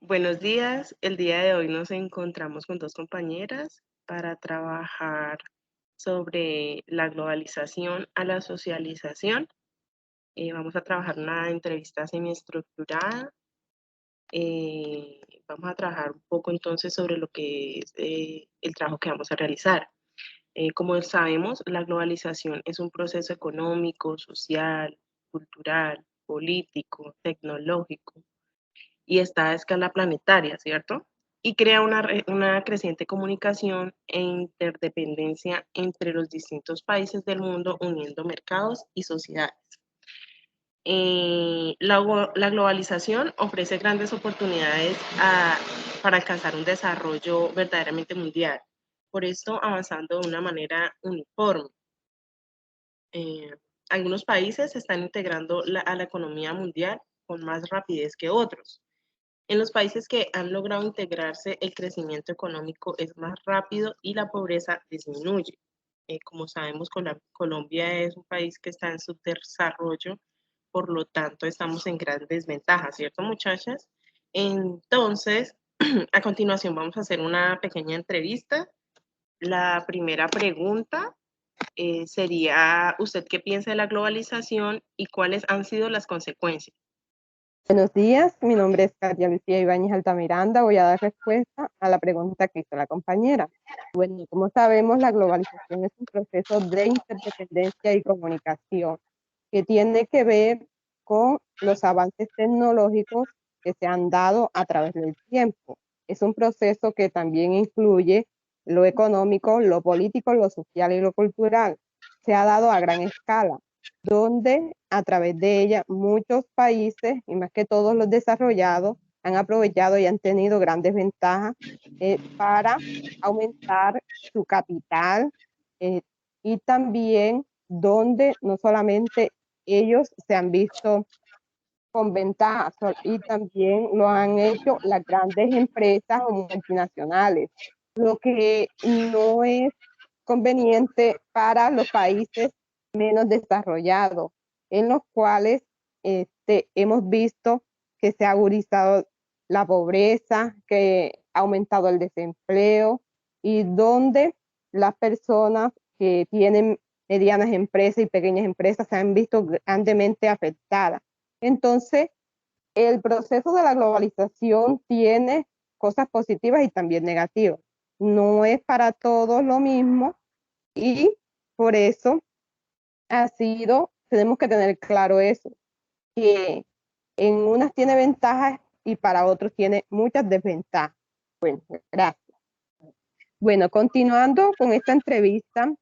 Buenos días. El día de hoy nos encontramos con dos compañeras para trabajar sobre la globalización a la socialización. Vamos a trabajar una entrevista semiestructurada. Eh, Vamos a trabajar un poco entonces sobre lo que es el trabajo que vamos a realizar. Como sabemos, la globalización es un proceso económico, social, cultural, político, tecnológico y está a escala planetaria, ¿cierto? Y crea una creciente comunicación e interdependencia entre los distintos países del mundo, uniendo mercados y sociedades. La globalización ofrece grandes oportunidades para alcanzar un desarrollo verdaderamente mundial, por esto avanzando de una manera uniforme. Eh, Algunos países se están integrando a la economía mundial con más rapidez que otros. En los países que han logrado integrarse, el crecimiento económico es más rápido y la pobreza disminuye. Como sabemos, Colombia es un país que está en subdesarrollo, por lo tanto estamos en gran desventaja, ¿cierto, muchachas? Entonces, a continuación vamos a hacer una pequeña entrevista. La primera pregunta sería, ¿usted qué piensa de la globalización y cuáles han sido las consecuencias? Buenos días, mi nombre es Katia Lucía Ibáñez Altamiranda. Voy a dar respuesta a la pregunta que hizo la compañera. Bueno, como sabemos, la globalización es un proceso de interdependencia y comunicación que tiene que ver con los avances tecnológicos que se han dado a través del tiempo. Es un proceso que también incluye lo económico, lo político, lo social y lo cultural. Se ha dado a gran escala, donde a través de ella muchos países, y más que todos los desarrollados, han aprovechado y han tenido grandes ventajas para aumentar su capital eh, y también donde no solamente ellos se han visto con ventajas y también lo han hecho las grandes empresas o multinacionales, lo que no es conveniente para los países menos desarrollados, en los cuales hemos visto que se ha agudizado la pobreza, que ha aumentado el desempleo y donde las personas que tienen medianas empresas y pequeñas empresas se han visto grandemente afectadas. Entonces, el proceso de la globalización tiene cosas positivas y también negativas. No es para todos lo mismo y por eso tenemos que tener claro eso, que en unas tiene ventajas y para otros tiene muchas desventajas. Bueno, gracias. Bueno, continuando con esta entrevista,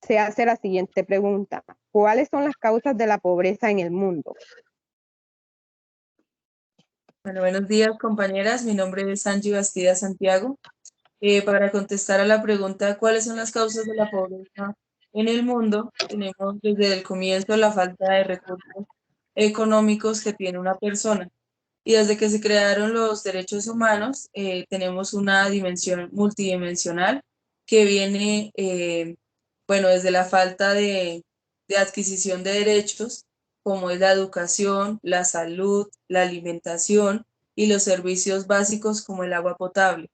se hace la siguiente pregunta. ¿Cuáles son las causas de la pobreza en el mundo? Bueno, buenos días, compañeras. Mi nombre es Angie Bastida Santiago. Para contestar a la pregunta, ¿cuáles son las causas de la pobreza en el mundo? Tenemos desde el comienzo la falta de recursos económicos que tiene una persona. Y desde que se crearon los derechos humanos, tenemos una dimensión multidimensional que viene, bueno, desde la falta de adquisición de derechos, como es la educación, la salud, la alimentación y los servicios básicos como el agua potable.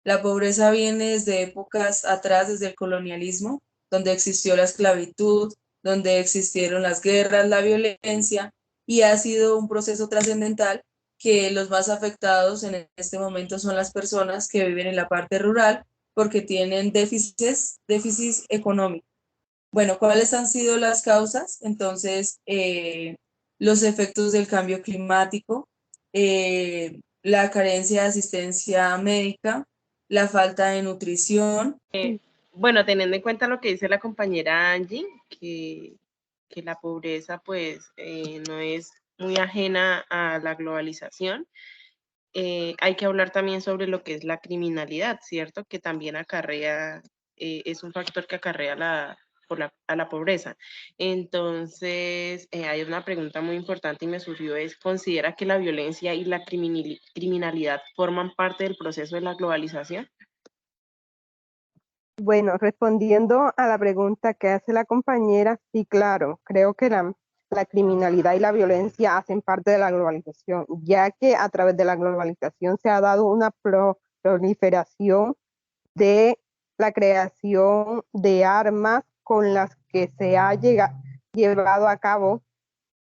La pobreza viene desde épocas atrás, desde el colonialismo, donde existió la esclavitud, donde existieron las guerras, la violencia, y ha sido un proceso trascendental que los más afectados en este momento son las personas que viven en la parte rural porque tienen déficits económicos. Bueno, ¿cuáles han sido las causas? Entonces, los efectos del cambio climático, la carencia de asistencia médica, la falta de nutrición. Bueno, teniendo en cuenta lo que dice la compañera Angie, que la pobreza pues no es muy ajena a la globalización, hay que hablar también sobre lo que es la criminalidad, ¿cierto? Que también acarrea, es un factor que acarrea a la pobreza. Entonces, hay una pregunta muy importante y me surgió es, ¿considera que la violencia y la criminalidad forman parte del proceso de la globalización? Bueno, respondiendo a la pregunta que hace la compañera, sí, claro, creo que la criminalidad y la violencia hacen parte de la globalización, ya que a través de la globalización se ha dado una proliferación de la creación de armas con las que se ha llevado a cabo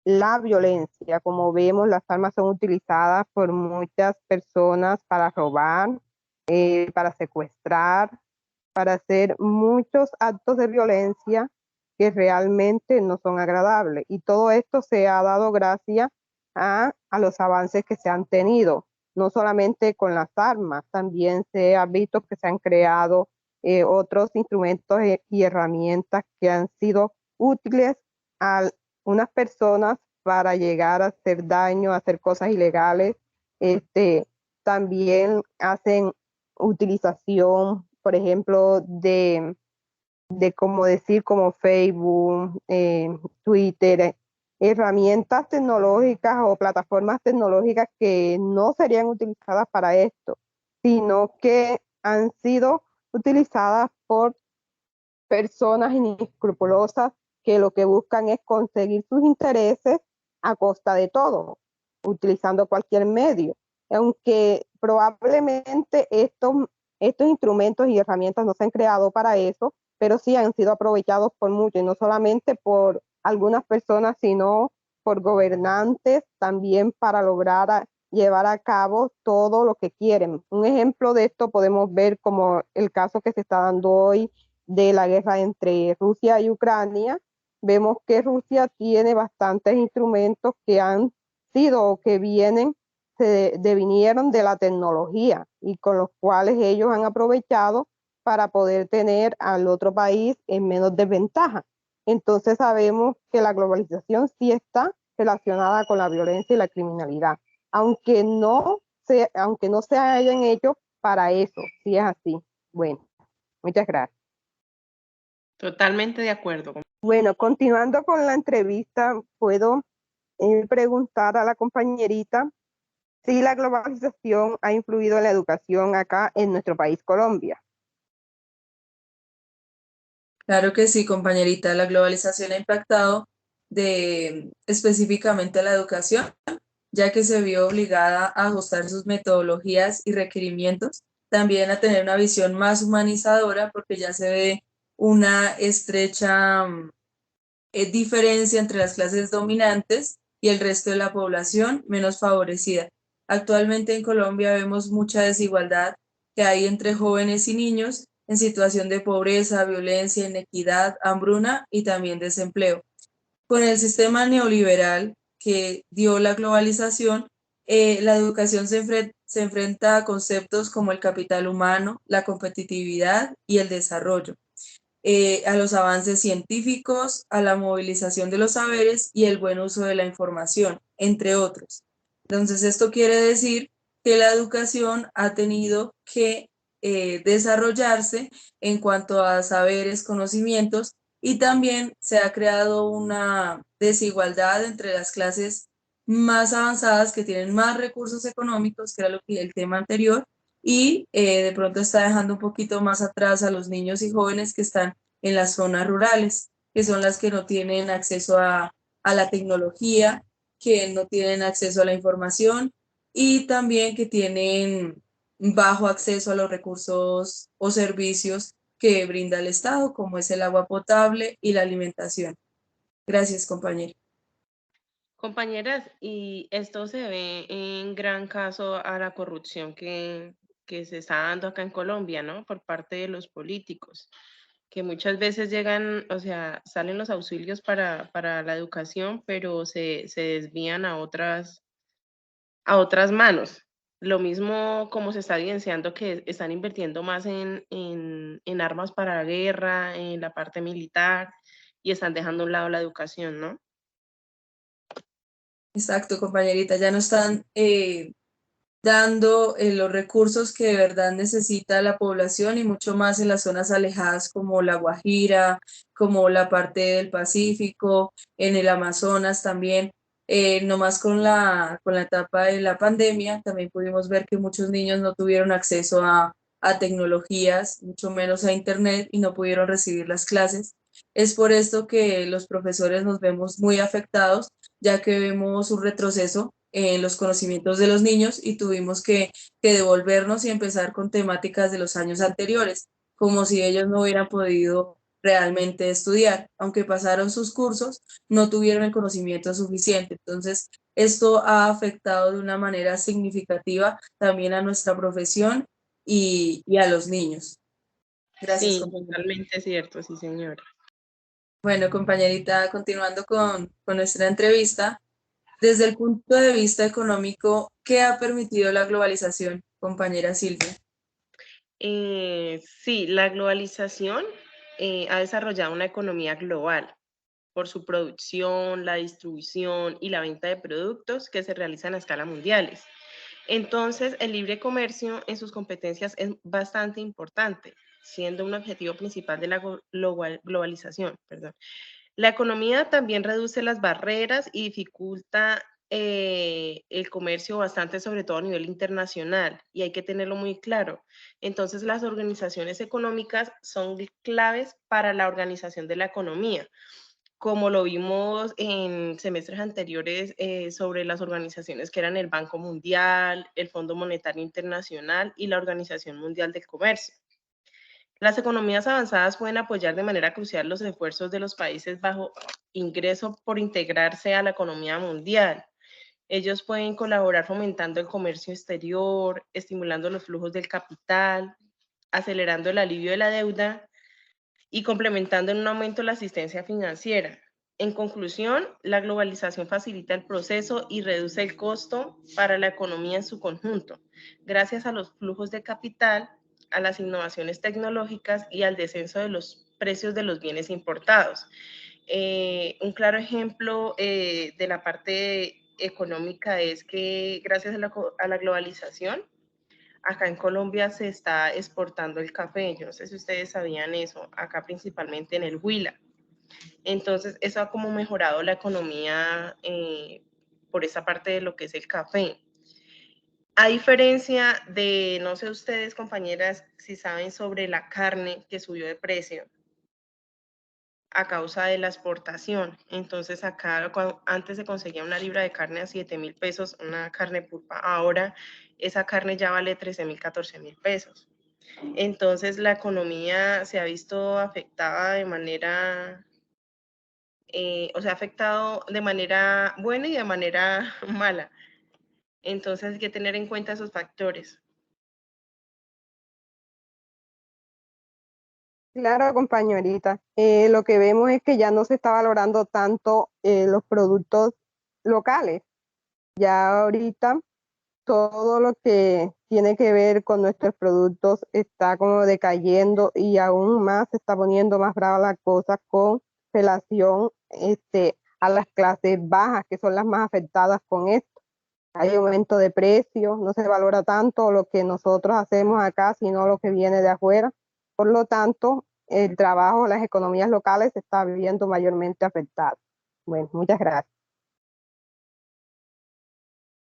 la violencia. Como vemos, las armas son utilizadas por muchas personas para robar, para secuestrar, para hacer muchos actos de violencia que realmente no son agradables. Y todo esto se ha dado gracias a los avances que se han tenido, no solamente con las armas, también se ha visto que se han creado otros instrumentos y herramientas que han sido útiles a unas personas para llegar a hacer daño, a hacer cosas ilegales. También hacen utilización, por ejemplo, como decir, como Facebook, Twitter, herramientas tecnológicas o plataformas tecnológicas que no serían utilizadas para esto, sino que han sido utilizadas por personas inescrupulosas que lo que buscan es conseguir sus intereses a costa de todo, utilizando cualquier medio. Aunque probablemente estos instrumentos y herramientas no se han creado para eso, pero sí han sido aprovechados por muchos, y no solamente por algunas personas, sino por gobernantes también para lograr llevar a cabo todo lo que quieren. Un ejemplo de esto podemos ver como el caso que se está dando hoy de la guerra entre Rusia y Ucrania. Vemos que Rusia tiene bastantes instrumentos que han sido o que devinieron de la tecnología y con los cuales ellos han aprovechado para poder tener al otro país en menos desventaja. Entonces sabemos que la globalización sí está relacionada con la violencia y la criminalidad, aunque no se hayan hecho para eso, sí es así. Bueno, muchas gracias. Totalmente de acuerdo. Bueno, continuando con la entrevista, puedo preguntar a la compañerita si la globalización ha influido en la educación acá en nuestro país, Colombia. Claro que sí, compañerita. La globalización ha impactado específicamente a la educación, ya que se vio obligada a ajustar sus metodologías y requerimientos, también a tener una visión más humanizadora, porque ya se ve una estrecha diferencia entre las clases dominantes y el resto de la población menos favorecida. Actualmente en Colombia vemos mucha desigualdad que hay entre jóvenes y niños en situación de pobreza, violencia, inequidad, hambruna y también desempleo. Con el sistema neoliberal que dio la globalización, la educación se enfrenta a conceptos como el capital humano, la competitividad y el desarrollo, a los avances científicos, a la movilización de los saberes y el buen uso de la información, entre otros. Entonces, esto quiere decir que la educación ha tenido que desarrollarse en cuanto a saberes, conocimientos, y también se ha creado una desigualdad entre las clases más avanzadas que tienen más recursos económicos, que era el tema anterior, y de pronto está dejando un poquito más atrás a los niños y jóvenes que están en las zonas rurales, que son las que no tienen acceso a la tecnología, que no tienen acceso a la información y también que tienen bajo acceso a los recursos o servicios que brinda el Estado, como es el agua potable y la alimentación. Gracias, compañera. Compañeras, y esto se ve en gran caso a la corrupción que se está dando acá en Colombia, ¿no? Por parte de los políticos, que muchas veces llegan, o sea, salen los auxilios para la educación, pero se desvían a otras manos. Lo mismo como se está evidenciando que están invirtiendo más en armas para la guerra, en la parte militar, y están dejando a un lado la educación, ¿no? Exacto, compañerita, ya no están dando los recursos que de verdad necesita la población y mucho más en las zonas alejadas como La Guajira, como la parte del Pacífico, en el Amazonas también. Nomás con la etapa de la pandemia también pudimos ver que muchos niños no tuvieron acceso a tecnologías, mucho menos a internet, y no pudieron recibir las clases. Es por esto que los profesores nos vemos muy afectados, ya que vemos un retroceso en los conocimientos de los niños y tuvimos que devolvernos y empezar con temáticas de los años anteriores, como si ellos no hubieran podido realmente estudiar. Aunque pasaron sus cursos, no tuvieron el conocimiento suficiente. Entonces, esto ha afectado de una manera significativa también a nuestra profesión y a los niños. Gracias, Sí, compañera. totalmente cierto, sí, señora. Bueno, compañerita, continuando con nuestra entrevista, desde el punto de vista económico, ¿qué ha permitido la globalización, compañera Silvia? Sí, la globalización ha desarrollado una economía global por su producción, la distribución y la venta de productos que se realizan a escala mundiales. Entonces, el libre comercio en sus competencias es bastante importante, siendo un objetivo principal de la globalización. Perdón. La economía también reduce las barreras y dificulta el comercio bastante, sobre todo a nivel internacional, y hay que tenerlo muy claro. Entonces, las organizaciones económicas son claves para la organización de la economía, como lo vimos en semestres anteriores sobre las organizaciones que eran el Banco Mundial, el Fondo Monetario Internacional y la Organización Mundial del Comercio. Las economías avanzadas pueden apoyar de manera crucial los esfuerzos de los países bajo ingreso por integrarse a la economía mundial. Ellos pueden colaborar fomentando el comercio exterior, estimulando los flujos del capital, acelerando el alivio de la deuda y complementando en un aumento la asistencia financiera. En conclusión, la globalización facilita el proceso y reduce el costo para la economía en su conjunto, gracias a los flujos de capital, a las innovaciones tecnológicas y al descenso de los precios de los bienes importados. Un claro ejemplo de la parte económica es que gracias a la globalización, acá en Colombia se está exportando el café. Yo no sé si ustedes sabían eso, acá principalmente en el Huila. Entonces, eso ha como mejorado la economía por esa parte de lo que es el café. A diferencia de, no sé ustedes, compañeras, si saben sobre la carne que subió de precio a causa de la exportación. Entonces, acá antes se conseguía una libra de carne a 7.000 pesos, una carne pulpa. Ahora esa carne ya vale 13.000, 14.000 pesos. Entonces, la economía se ha visto afectada de manera o sea, ha afectado de manera buena y de manera mala. Entonces hay que tener en cuenta esos factores. Claro, compañerita. Lo que vemos es que ya no se está valorando tanto los productos locales. Ya ahorita todo lo que tiene que ver con nuestros productos está como decayendo y aún más se está poniendo más brava la cosa con relación a las clases bajas, que son las más afectadas con esto. Hay aumento de precios, no se valora tanto lo que nosotros hacemos acá, sino lo que viene de afuera. Por lo tanto, el trabajo, las economías locales se está viendo mayormente afectado. Bueno, muchas gracias.